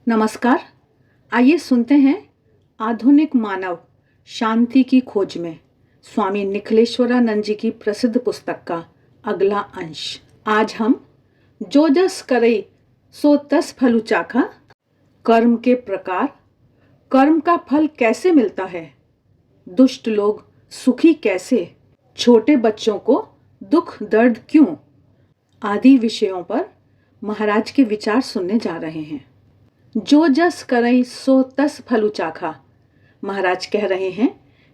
नमस्कार। आइए सुनते हैं आधुनिक मानव शांति की खोज में स्वामी निखिलेश्वरानंद जी की प्रसिद्ध पुस्तक का अगला अंश। आज हम जो जस करई सो तस फलु चाखा, कर्म के प्रकार, कर्म का फल कैसे मिलता है, दुष्ट लोग सुखी कैसे, छोटे बच्चों को दुख दर्द क्यों, आदि विषयों पर महाराज के विचार सुनने जा रहे हैं। जो जस करई सो तस फलु चाखा। महाराज कह रहे हैं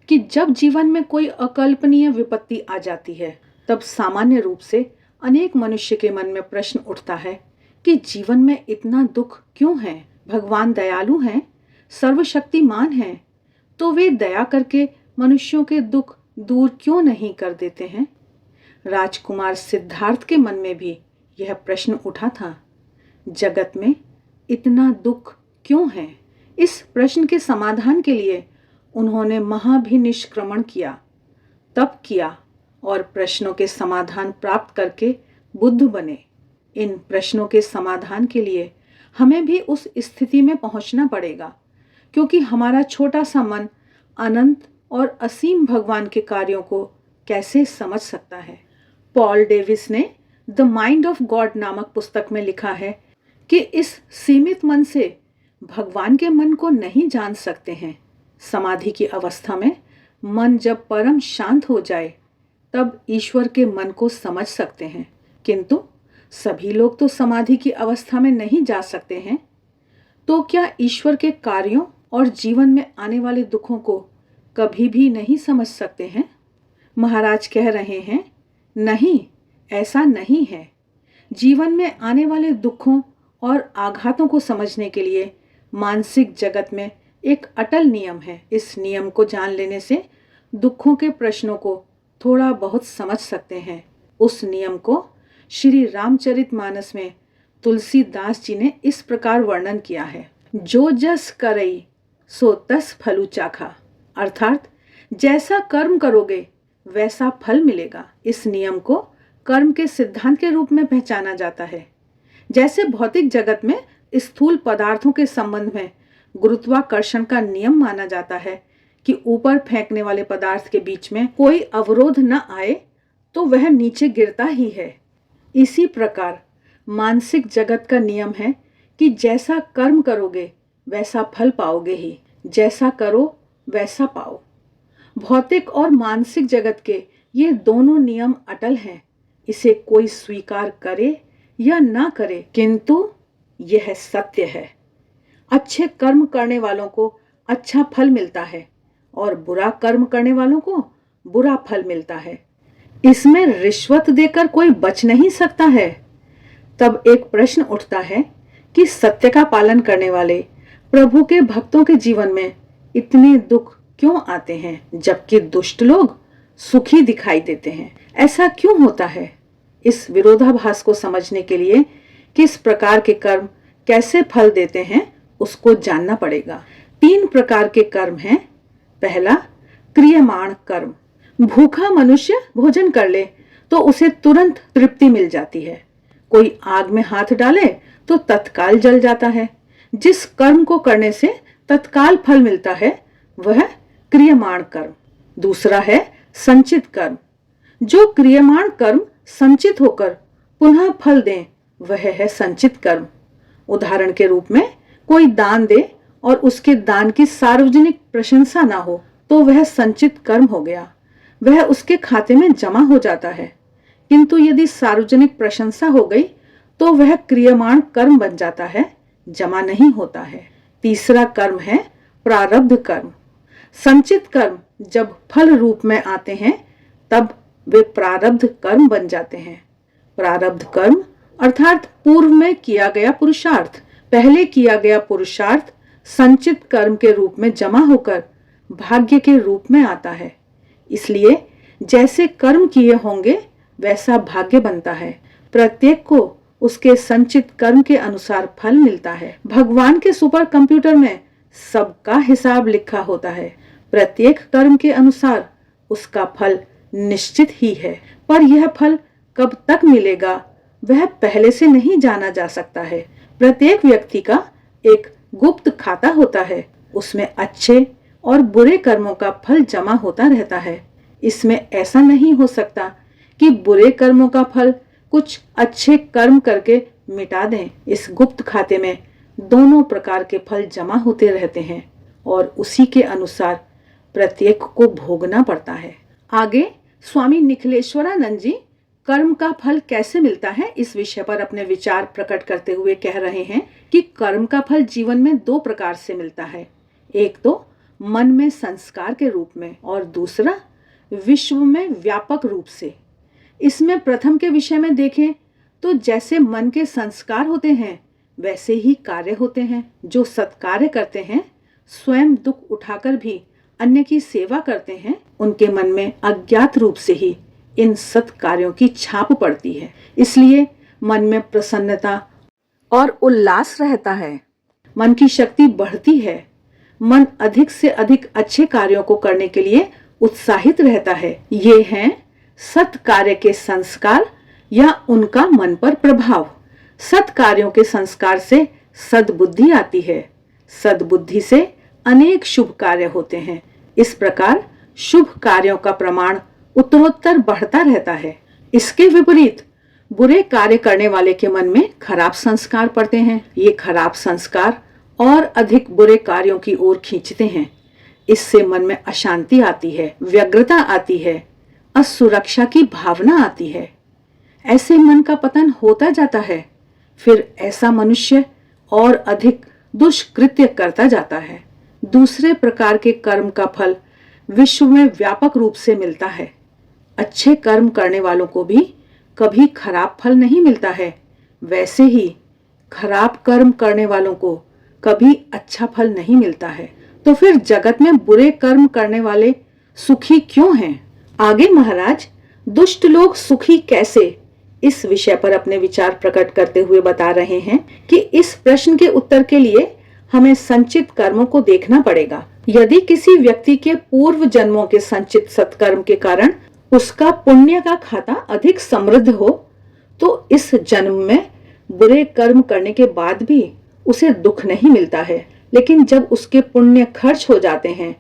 कि जब जीवन में कोई अकल्पनीय विपत्ति आ जाती है तब सामान्य रूप से अनेक मनुष्य के मन में प्रश्न उठता है कि जीवन में इतना दुख क्यों है। भगवान दयालु हैं, सर्वशक्तिमान हैं, तो वे दया करके मनुष्यों के दुख दूर क्यों नहीं कर देते हैं। राजकुमार सिद्धार्थ के मन में भी यह प्रश्न उठा था, जगत में इतना दुख क्यों है। इस प्रश्न के समाधान के लिए उन्होंने महाभिनिष्क्रमण किया, तप किया और प्रश्नों के समाधान प्राप्त करके बुद्ध बने। इन प्रश्नों के समाधान के लिए हमें भी उस स्थिति में पहुंचना पड़ेगा, क्योंकि हमारा छोटा सा मन अनंत और असीम भगवान के कार्यों को कैसे समझ सकता है। पॉल डेविस ने द माइंड ऑफ गॉड नामक पुस्तक में लिखा है कि इस सीमित मन से भगवान के मन को नहीं जान सकते हैं। समाधि की अवस्था में मन जब परम शांत हो जाए तब ईश्वर के मन को समझ सकते हैं, किंतु सभी लोग तो समाधि की अवस्था में नहीं जा सकते हैं। तो क्या ईश्वर के कार्यों और जीवन में आने वाले दुखों को कभी भी नहीं समझ सकते हैं। महाराज कह रहे हैं, नहीं, ऐसा नहीं है। जीवन में आने वाले दुखों और आघातों को समझने के लिए मानसिक जगत में एक अटल नियम है। इस नियम को जान लेने से दुखों के प्रश्नों को थोड़ा बहुत समझ सकते हैं। उस नियम को श्री रामचरितमानस में तुलसीदास जी ने इस प्रकार वर्णन किया है, जो जस करई सो तस फलु चाखा, अर्थात जैसा कर्म करोगे वैसा फल मिलेगा। इस नियम को कर्म के सिद्धांत के रूप में पहचाना जाता है। जैसे भौतिक जगत में स्थूल पदार्थों के संबंध में गुरुत्वाकर्षण का नियम माना जाता है कि ऊपर फेंकने वाले पदार्थ के बीच में कोई अवरोध न आए तो वह नीचे गिरता ही है, इसी प्रकार मानसिक जगत का नियम है कि जैसा कर्म करोगे वैसा फल पाओगे ही, जैसा करो वैसा पाओ। भौतिक और मानसिक जगत के ये दोनों नियम अटल हैं, इसे कोई स्वीकार करे या ना करे, किंतु यह सत्य है। अच्छे कर्म करने वालों को अच्छा फल मिलता है और बुरा कर्म करने वालों को बुरा फल मिलता है। इसमें रिश्वत देकर कोई बच नहीं सकता है। तब एक प्रश्न उठता है कि सत्य का पालन करने वाले प्रभु के भक्तों के जीवन में इतने दुख क्यों आते हैं, जबकि दुष्ट लोग सुखी दिखाई देते हैं। ऐसा क्यों होता है? इस विरोधाभास को समझने के लिए किस प्रकार के कर्म कैसे फल देते हैं उसको जानना पड़ेगा। 3 प्रकार के कर्म हैं। पहला, क्रियमाण कर्म। भूखा मनुष्य भोजन कर ले तो उसे तुरंत तृप्ति मिल जाती है। कोई आग में हाथ डाले तो तत्काल जल जाता है। जिस कर्म को करने से तत्काल फल मिलता है वह क्रियमाण कर्म। दूसरा है संचित कर्म। जो क्रियमाण कर्म संचित होकर पुनः फल दें वह है संचित कर्म। उदाहरण के रूप में कोई दान दे और उसके दान की सार्वजनिक प्रशंसा ना हो तो वह संचित कर्म हो गया, वह उसके खाते में जमा हो जाता है। किंतु यदि सार्वजनिक प्रशंसा हो गई तो वह क्रियमाण कर्म बन जाता है, जमा नहीं होता है। तीसरा कर्म है प्रारब्ध कर्म। संचित कर्म जब फल रूप में आते हैं तब वे प्रारब्ध कर्म बन जाते हैं। प्रारब्ध कर्म अर्थात पूर्व में किया गया पुरुषार्थ, पहले किया गया पुरुषार्थ संचित कर्म के रूप में जमा होकर भाग्य के रूप में आता है। इसलिए जैसे कर्म किए होंगे वैसा भाग्य बनता है। प्रत्येक को उसके संचित कर्म के अनुसार फल मिलता है। भगवान के सुपर कंप्यूटर में सबका हिसाब लिखा होता है। प्रत्येक कर्म के अनुसार उसका फल निश्चित ही है, पर यह फल कब तक मिलेगा वह पहले से नहीं जाना जा सकता है। प्रत्येक व्यक्ति का एक गुप्त खाता होता है, उसमें अच्छे और बुरे कर्मों का फल जमा होता रहता है। इसमें ऐसा नहीं हो सकता कि बुरे कर्मों का फल कुछ अच्छे कर्म करके मिटा दें। इस गुप्त खाते में दोनों प्रकार के फल जमा होते रहते हैं और उसी के अनुसार प्रत्येक को भोगना पड़ता है। आगे स्वामी निखिलेश्वरानंद जी कर्म का फल कैसे मिलता है इस विषय पर अपने विचार प्रकट करते हुए कह रहे हैं कि कर्म का फल जीवन में दो प्रकार से मिलता है। एक तो मन में संस्कार के रूप में और दूसरा विश्व में व्यापक रूप से। इसमें प्रथम के विषय में देखें तो जैसे मन के संस्कार होते हैं वैसे ही कार्य होते हैं। जो सत्कार्य करते हैं, स्वयं दुख उठाकर भी अन्य की सेवा करते हैं, उनके मन में अज्ञात रूप से ही इन सत् कार्यों की छाप पड़ती है। इसलिए मन में प्रसन्नता और उल्लास रहता है, मन की शक्ति बढ़ती है, मन अधिक से अधिक अच्छे कार्यों को करने के लिए उत्साहित रहता है। ये हैं सत् कार्य के संस्कार या उनका मन पर प्रभाव। सत् कार्यों के संस्कार से सद्बुद्धि आती है, सद्बुद्धि से अनेक शुभ कार्य होते हैं। इस प्रकार शुभ कार्यों का प्रमाण उत्तरोत्तर बढ़ता रहता है। इसके विपरीत बुरे कार्य करने वाले के मन में खराब संस्कार पड़ते हैं। ये खराब संस्कार और अधिक बुरे कार्यों की ओर खींचते हैं। इससे मन में अशांति आती है, व्यग्रता आती है, असुरक्षा की भावना आती है। ऐसे मन का पतन होता जाता है। फिर ऐसा मनुष्य और अधिक दुष्कृत्य करता जाता है। दूसरे प्रकार के कर्म का फल विश्व में व्यापक रूप से मिलता है। अच्छे कर्म करने वालों को भी कभी खराब फल नहीं मिलता है, वैसे ही खराब कर्म करने वालों को कभी अच्छा फल नहीं मिलता है। तो फिर जगत में बुरे कर्म करने वाले सुखी क्यों हैं? आगे महाराज दुष्ट लोग सुखी कैसे, इस विषय पर अपने विचार प्रकट करते हुए बता रहे हैं कि इस प्रश्न के उत्तर के लिए हमें संचित कर्मों को देखना पड़ेगा। यदि किसी व्यक्ति के पूर्व जन्मों के संचित सत्कर्म के कारण उसका पुण्य का खाता अधिक समृद्ध हो तो इस जन्म में बुरे कर्म करने के बाद भी उसे दुख नहीं मिलता है। लेकिन जब उसके पुण्य खर्च हो जाते हैं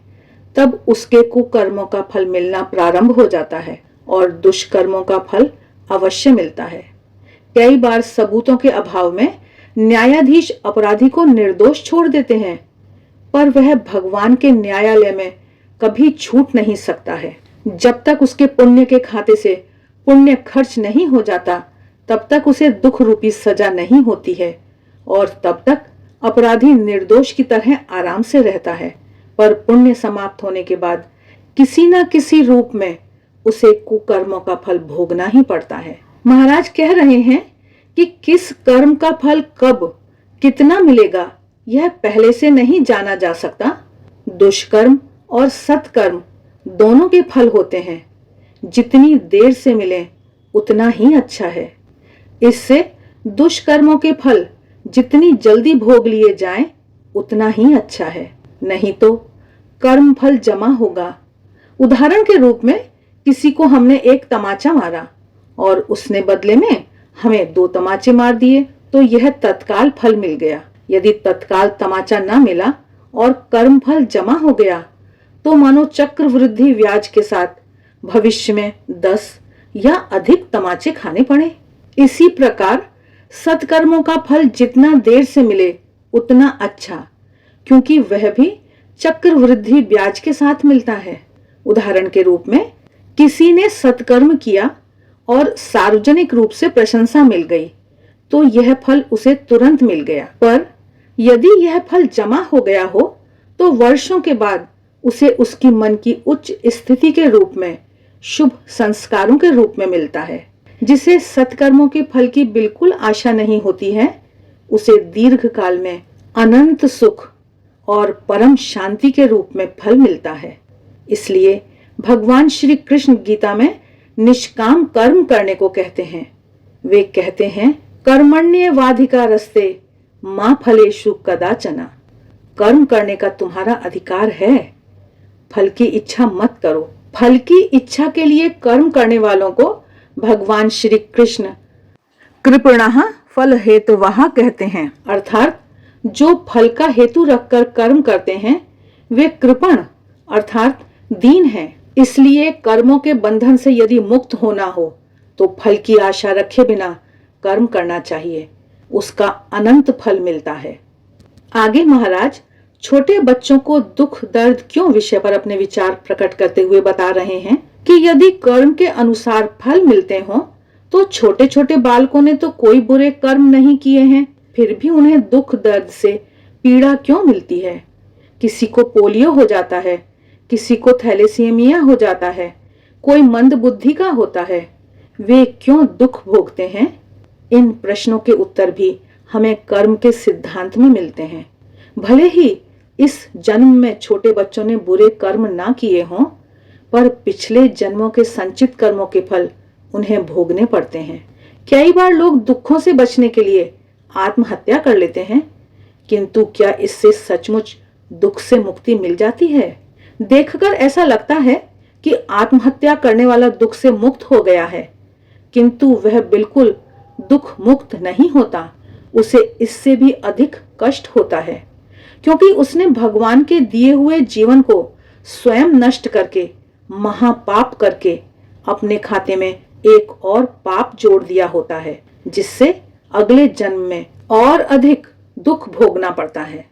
तब उसके कुकर्मों का फल मिलना प्रारंभ हो जाता है और दुष्कर्मों का फल अवश्य मिलता है। कई बार सबूतों के अभाव में न्यायाधीश अपराधी को निर्दोष छोड़ देते हैं, पर वह भगवान के न्यायालय में कभी छूट नहीं सकता है। जब तक उसके पुण्य के खाते से पुण्य खर्च नहीं हो जाता तब तक उसे दुख रूपी सजा नहीं होती है और तब तक अपराधी निर्दोष की तरह आराम से रहता है। पर पुण्य समाप्त होने के बाद किसी न किसी रूप में उसे कुकर्मों का फल भोगना ही पड़ता है। महाराज कह रहे हैं कि किस कर्म का फल कब कितना मिलेगा यह पहले से नहीं जाना जा सकता। दुष्कर्म और सत्कर्म दोनों के फल होते हैं। जितनी देर से मिले उतना ही अच्छा है। इससे दुष्कर्मों के फल जितनी जल्दी भोग लिए जाएं उतना ही अच्छा है, नहीं तो कर्म फल जमा होगा। उदाहरण के रूप में किसी को हमने एक तमाचा मारा और उसने बदले में हमें 2 तमाचे मार दिए तो यह तत्काल फल मिल गया। यदि तत्काल तमाचा न मिला और कर्म फल जमा हो गया तो मानो चक्रवृद्धि ब्याज के साथ भविष्य में 10 या अधिक तमाचे खाने पड़े। इसी प्रकार सत्कर्मों का फल जितना देर से मिले उतना अच्छा, क्योंकि वह भी चक्रवृद्धि ब्याज के साथ मिलता है। उदाहरण के रूप में किसी ने सत्कर्म किया और सार्वजनिक रूप से प्रशंसा मिल गई तो यह फल उसे तुरंत मिल गया, पर यदि यह फल जमा हो गया हो तो वर्षों के बाद उसे उसकी मन की उच्च स्थिति के रूप में शुभ संस्कारों के रूप में मिलता है। जिसे सत्कर्मों के फल की बिल्कुल आशा नहीं होती है उसे दीर्घ काल में अनंत सुख और परम शांति के रूप में फल मिलता है। इसलिए भगवान श्री कृष्ण गीता में निष्काम कर्म करने को कहते हैं। वे कहते हैं कर्मण्येवाधिकारस्ते मां फलेषु कदाचन। कर्म करने का तुम्हारा अधिकार है, फल की इच्छा मत करो। फल की इच्छा के लिए कर्म करने वालों को भगवान श्री कृष्ण कृपणः फल हेतुवः कहते हैं, अर्थात जो फल का हेतु रखकर कर्म करते हैं वे कृपण अर्थात दीन हैं। इसलिए कर्मों के बंधन से यदि मुक्त होना हो तो फल की आशा रखे बिना कर्म करना चाहिए, उसका अनंत फल मिलता है। आगे महाराज छोटे बच्चों को दुख दर्द क्यों विषय पर अपने विचार प्रकट करते हुए बता रहे हैं कि यदि कर्म के अनुसार फल मिलते हों तो छोटे छोटे बालकों ने तो कोई बुरे कर्म नहीं किए हैं, फिर भी उन्हें दुख दर्द से पीड़ा क्यों मिलती है। किसी को पोलियो हो जाता है, किसी को थैलेसीमिया हो जाता है, कोई मंद बुद्धि का होता है, वे क्यों दुख भोगते हैं। इन प्रश्नों के उत्तर भी हमें कर्म के सिद्धांत में मिलते हैं। भले ही इस जन्म में छोटे बच्चों ने बुरे कर्म ना किए हों, पर पिछले जन्मों के संचित कर्मों के फल उन्हें भोगने पड़ते हैं। कई बार लोग दुखों से बचने के लिए आत्महत्या कर लेते हैं, किंतु क्या इससे सचमुच दुख से मुक्ति मिल जाती है। देखकर ऐसा लगता है कि आत्महत्या करने वाला दुख से मुक्त हो गया है, किंतु वह बिल्कुल दुख मुक्त नहीं होता, उसे इससे भी अधिक कष्ट होता है, क्योंकि उसने भगवान के दिए हुए जीवन को स्वयं नष्ट करके महापाप करके अपने खाते में एक और पाप जोड़ दिया होता है, जिससे अगले जन्म में और अधिक दुख भोगना पड़ता है।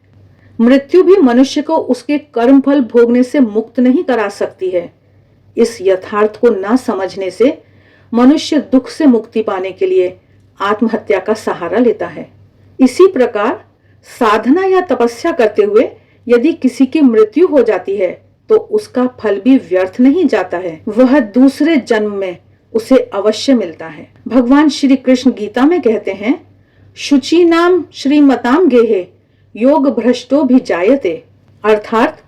मृत्यु भी मनुष्य को उसके कर्म फल भोगने से मुक्त नहीं करा सकती है। इस यथार्थ को न समझने से मनुष्य दुख से मुक्ति पाने के लिए आत्महत्या का सहारा लेता है। इसी प्रकार साधना या तपस्या करते हुए यदि किसी की मृत्यु हो जाती है तो उसका फल भी व्यर्थ नहीं जाता है, वह दूसरे जन्म में उसे अवश्य मिलता है। भगवान श्री कृष्ण गीता में कहते हैं, शुचि नाम श्रीमताम गेहे योग भ्रष्टो भी जायते, अर्थात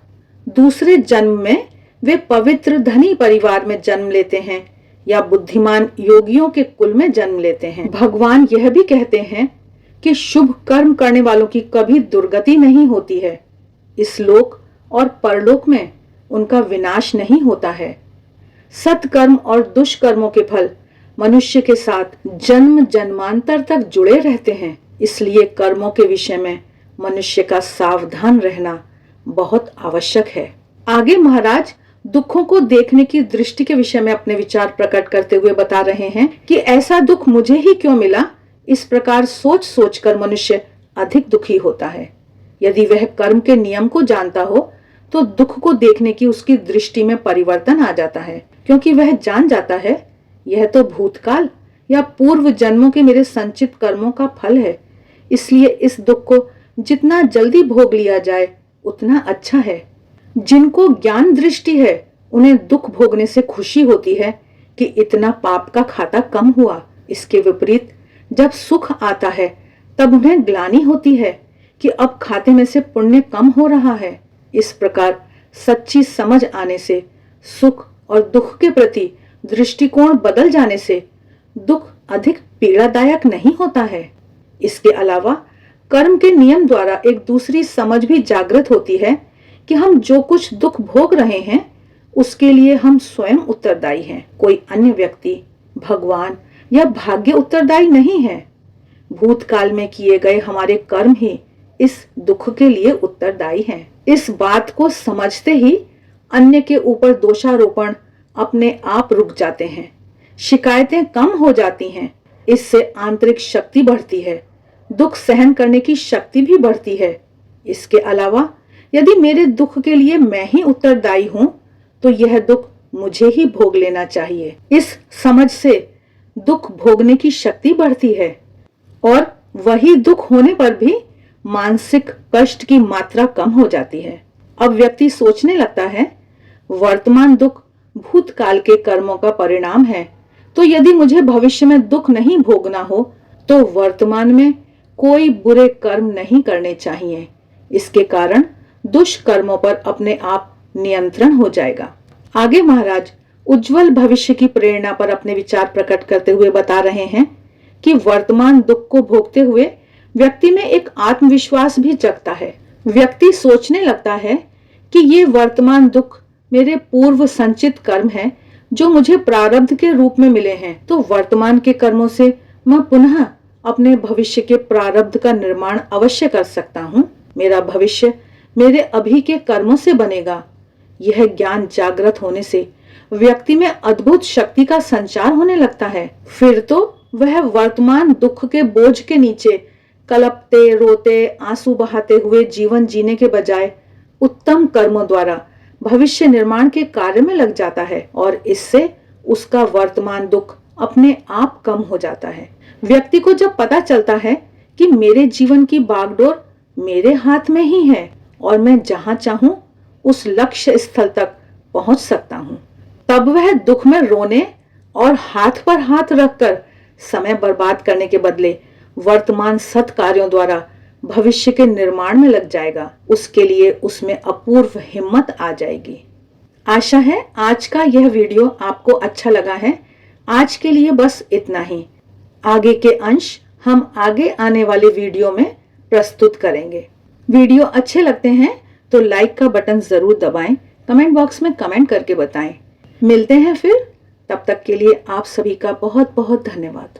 दूसरे जन्म में वे पवित्र धनी परिवार में जन्म लेते हैं या बुद्धिमान योगियों के कुल में जन्म लेते हैं। भगवान यह भी कहते हैं कि शुभ कर्म करने वालों की कभी दुर्गति नहीं होती है, इस लोक और परलोक में उनका विनाश नहीं होता है। सत्कर्म और दुष्कर्मों के फल मनुष्य के साथ जन्म जन्मांतर तक जुड़े रहते हैं, इसलिए कर्मों के विषय में मनुष्य का सावधान रहना बहुत आवश्यक है। आगे महाराज दुखों को देखने की दृष्टि के विषय में अपने विचार प्रकट करते हुए बता रहे हैं कि ऐसा दुख मुझे ही क्यों मिला, इस प्रकार सोच सोचकर मनुष्य अधिक दुखी होता है। यदि वह कर्म के नियम को जानता हो तो दुख को देखने की उसकी दृष्टि में परिवर्तन आ जाता है, क्योंकि वह जान जाता है यह तो भूतकाल या पूर्व जन्मों के मेरे संचित कर्मों का फल है, इसलिए इस दुख को जितना जल्दी भोग लिया जाए उतना अच्छा है। जिनको ज्ञान दृष्टि है उन्हें दुख भोगने से खुशी होती है कि इतना पाप का खाता कम हुआ। इसके विपरीत जब सुख आता है तब उन्हें ग्लानि होती है कि अब खाते में से पुण्य कम हो रहा है। इस प्रकार सच्ची समझ आने से सुख और दुख के प्रति दृष्टिकोण बदल जाने से दुख अधिक पीड़ादायक नहीं होता है। इसके अलावा कर्म के नियम द्वारा एक दूसरी समझ भी जागृत होती है कि हम जो कुछ दुख भोग रहे हैं उसके लिए हम स्वयं उत्तरदायी हैं, कोई अन्य व्यक्ति, भगवान या भाग्य उत्तरदायी नहीं है। भूतकाल में किए गए हमारे कर्म ही इस दुख के लिए उत्तरदायी हैं। इस बात को समझते ही अन्य के ऊपर दोषारोपण अपने आप रुक जाते हैं, शिकायतें कम हो जाती हैं, इससे आंतरिक शक्ति बढ़ती है, दुख सहन करने की शक्ति भी बढ़ती है। इसके अलावा यदि मेरे दुख के लिए मैं ही उत्तरदायी हूं तो यह दुख मुझे ही भोग लेना चाहिए। इस समझ से दुख भोगने की शक्ति बढ़ती है और वही दुख होने पर भी मानसिक कष्ट की मात्रा कम हो जाती है। अब व्यक्ति सोचने लगता है वर्तमान दुख भूतकाल के कर्मों का परिणाम है, तो यदि मुझे भविष्य में दुख नहीं भोगना हो तो वर्तमान में कोई बुरे कर्म नहीं करने चाहिए। इसके कारण दुष्कर्मों पर अपने आप नियंत्रण हो जाएगा। आगे महाराज उज्जवल भविष्य की प्रेरणा पर अपने विचार प्रकट करते हुए बता रहे हैं कि वर्तमान दुख को भोगते हुए व्यक्ति में एक आत्मविश्वास भी जगता है। व्यक्ति सोचने लगता है कि ये वर्तमान दुख मेरे पूर्व संचित कर्म हैं जो मुझे प्रारब्ध के रूप में मिले हैं, तो वर्तमान के कर्मों से मैं पुनः अपने भविष्य के प्रारब्ध का निर्माण अवश्य कर सकता हूँ। मेरा भविष्य मेरे अभी के कर्मों से बनेगा। यह ज्ञान जागृत होने से व्यक्ति में अद्भुत शक्ति का संचार होने लगता है। फिर तो वह वर्तमान दुख के बोझ के नीचे कलपते, रोते, आंसू बहाते हुए जीवन जीने के बजाय उत्तम कर्मों द्वारा भविष्य निर्माण के कार्य में लग जाता है और इससे उसका वर्तमान दुख अपने आप कम हो जाता है। व्यक्ति को जब पता चलता है कि मेरे जीवन की बागडोर मेरे हाथ में ही है और मैं जहां चाहूं उस लक्ष्य स्थल तक पहुंच सकता हूं, तब वह दुख में रोने और हाथ पर हाथ रखकर समय बर्बाद करने के बदले वर्तमान सत् कार्यों द्वारा भविष्य के निर्माण में लग जाएगा। उसके लिए उसमें अपूर्व हिम्मत आ जाएगी। आशा है आज का यह वीडियो आपको अच्छा लगा है। आज के लिए बस इतना ही। आगे के अंश हम आगे आने वाले वीडियो में प्रस्तुत करेंगे। वीडियो अच्छे लगते हैं तो लाइक का बटन जरूर दबाएं, कमेंट बॉक्स में कमेंट करके बताएं। मिलते हैं फिर, तब तक के लिए आप सभी का बहुत बहुत धन्यवाद।